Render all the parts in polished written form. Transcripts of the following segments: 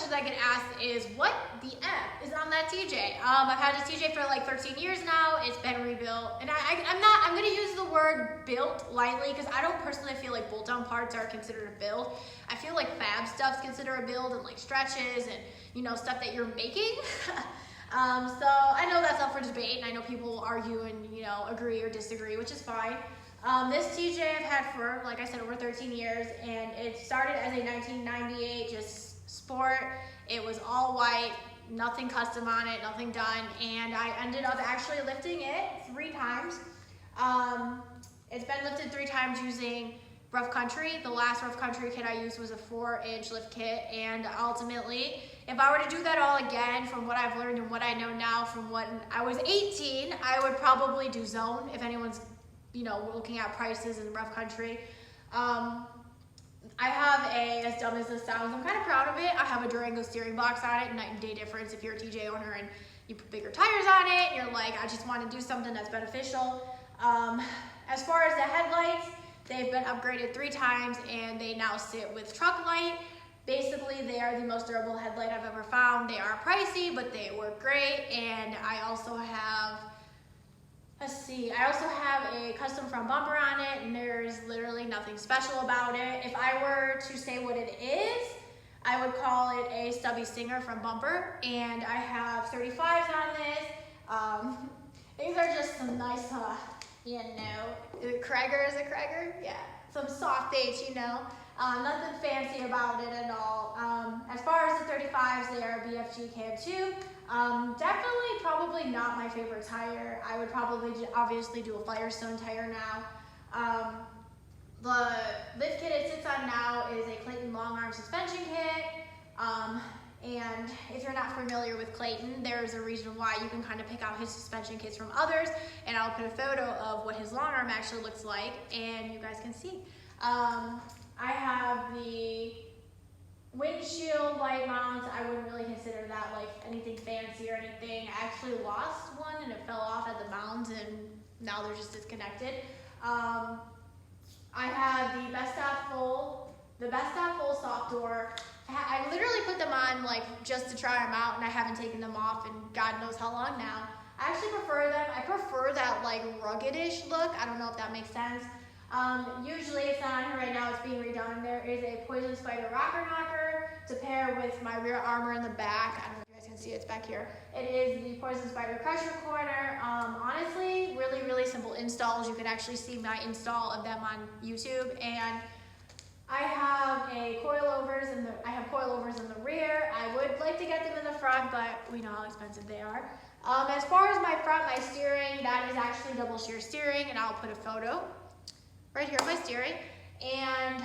questions I get asked is, what the F is on that TJ? I've had this TJ for like 13 years now. It's been rebuilt. And I'm gonna use the word built lightly because I don't personally feel like bolt down parts are considered a build. I feel like fab stuff's considered a build, and like stretches and, you know, stuff that you're making. So I know that's up for debate, and I know people will argue and, you know, agree or disagree, which is fine. This TJ I've had for, like I said, over 13 years, and it started as a 1998 just sport. It was all white, nothing custom on it, nothing done, and I ended up actually lifting it 3 times. It's been lifted 3 times using rough country. The last rough country kit I used was a 4-inch lift kit, and ultimately, if I were to do that all again, from what I've learned and what I know now from when I was 18, I would probably do zone if anyone's, you know, looking at prices in rough country. I have as dumb as this sounds, I'm kind of proud of it. I have a Durango steering box on it, night and day difference if you're a TJ owner and you put bigger tires on it, you're like, I just want to do something that's beneficial. As far as the headlights, they've been upgraded 3 times, and they now sit with truck light. Basically, they are the most durable headlight I've ever found. They are pricey, but they work great. And I also have, a custom front bumper on it, and there's literally nothing special about it. If I were to say what it is, I would call it a stubby stinger front bumper, and I have 35s on this. These are just some nice, you know, is it Krager? Yeah, some soft dates, you know. Nothing fancy about it at all. As far as the 35s, they are BFG Cab 2. Definitely probably not my favorite tire. I would probably obviously do a Firestone tire now. The lift kit it sits on now is a Clayton long arm suspension kit. And if you're not familiar with Clayton, there's a reason why. You can kind of pick out his suspension kits from others, and I'll put a photo of what his long arm actually looks like, and you guys can see. I have the windshield light mounts. I wouldn't really consider that like anything fancy or anything. I actually lost one and it fell off at the mounds, and now they're just disconnected. I have the Best of Full soft door. I literally put them on like just to try them out, and I haven't taken them off in God knows how long now. I actually prefer them. I prefer that like rugged-ish look. I don't know if that makes sense. Usually it's not on here right now, it's being redone. There is a Poison Spider rocker knocker to pair with my rear armor in the back. I don't know if you guys can see it, it's back here. It is the Poison Spider crusher corner. Honestly, really, really simple installs. You can actually see my install of them on YouTube. And I have coilovers in the rear. I would like to get them in the front, but we know how expensive they are. As far as my steering, that is actually double shear steering, and I'll put a photo right here of my steering. And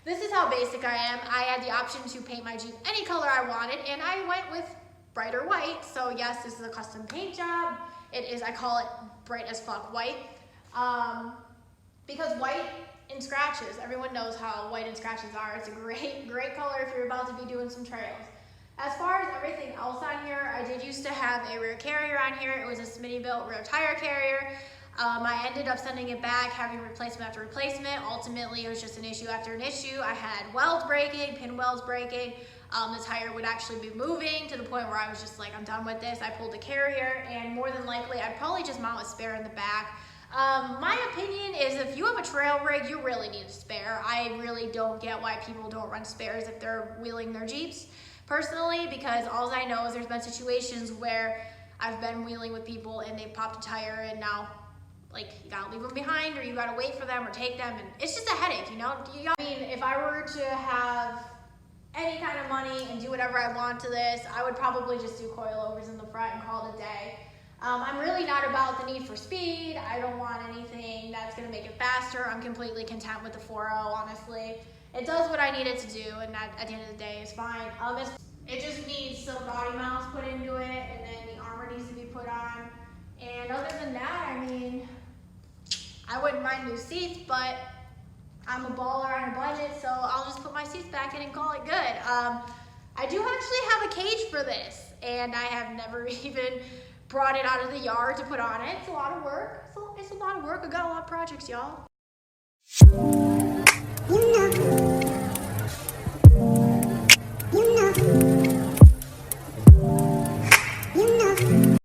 this is how basic I am. I had the option to paint my Jeep any color I wanted, and I went with brighter white. So yes, this is a custom paint job. It is, I call it bright as fuck white. Because white and scratches, everyone knows how white and scratches are. It's a great color if you're about to be doing some trails. As far as everything else on here, I did used to have a rear carrier on here. It was a Smitty built rear tire carrier. I ended up sending it back, having replacement after replacement. Ultimately, it was just an issue after an issue. I had welds breaking, pin welds breaking. The tire would actually be moving to the point where I was just like, I'm done with this. I pulled the carrier, and more than likely, I'd probably just mount a spare in the back. My opinion is if you have a trail rig, you really need a spare. I really don't get why people don't run spares if they're wheeling their Jeeps, personally, because all I know is there's been situations where I've been wheeling with people and they popped a tire, and now like you gotta leave them behind, or you gotta wait for them or take them, and it's just a headache, you know? I mean, if I were to have any kind of money and do whatever I want to this, I would probably just do coilovers in the front and call it a day. I'm really not about the need for speed. I don't want anything that's gonna make it faster. I'm completely content with the 4.0, honestly. It does what I need it to do, and that, at the end of the day, is fine. It just needs some body mounts put into it, and then the armor needs to be put on. And other than that, I mean, I wouldn't mind new seats, but I'm a baller on a budget, so I'll just put my seats back in and call it good. I do actually have a cage for this, and I have never even brought it out of the yard to put on it. It's a lot of work. It's a lot of work. I got a lot of projects, y'all.